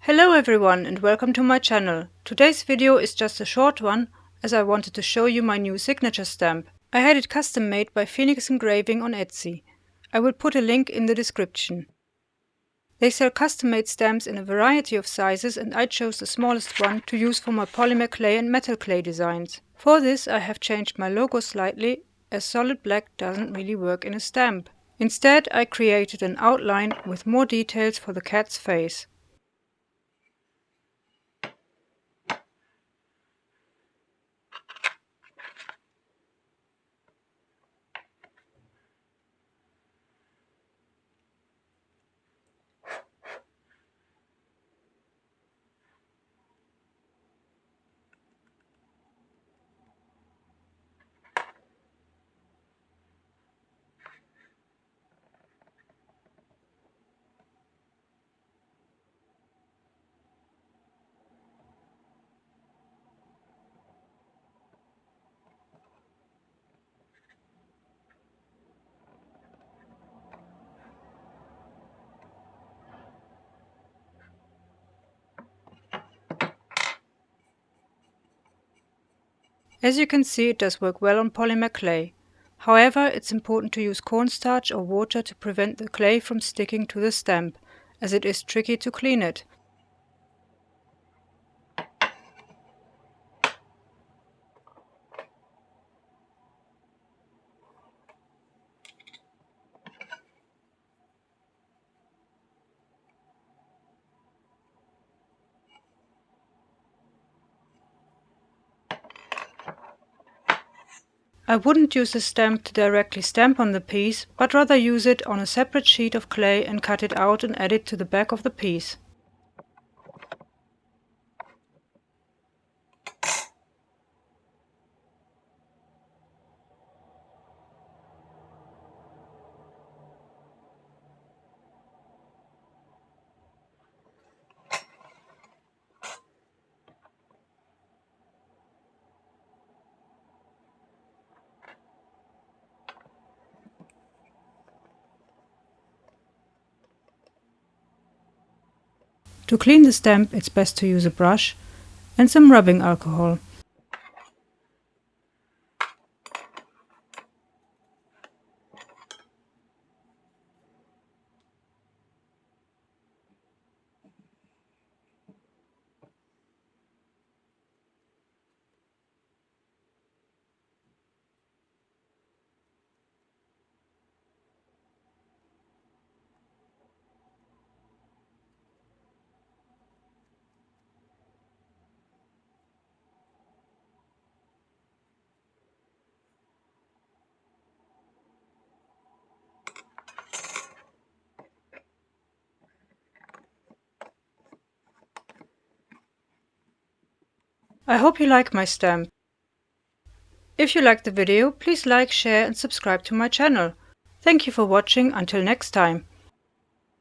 Hello everyone and welcome to my channel. Today's video is just a short one as I wanted to show you my new signature stamp. I had it custom made by Phoenix Engraving on Etsy. I will put a link in the description. They sell custom made stamps in a variety of sizes and I chose the smallest one to use for my polymer clay and metal clay designs. For this I have changed my logo slightly as solid black doesn't really work in a stamp. Instead I created an outline with more details for the cat's face. As you can see, it does work well on polymer clay. However, it's important to use cornstarch or water to prevent the clay from sticking to the stamp, as it is tricky to clean it. I wouldn't use the stamp to directly stamp on the piece, but rather use it on a separate sheet of clay and cut it out and add it to the back of the piece. To clean the stamp, it's best to use a brush and some rubbing alcohol. I hope you like my stamp. If you liked the video, please like, share and subscribe to my channel. Thank you for watching. Until next time.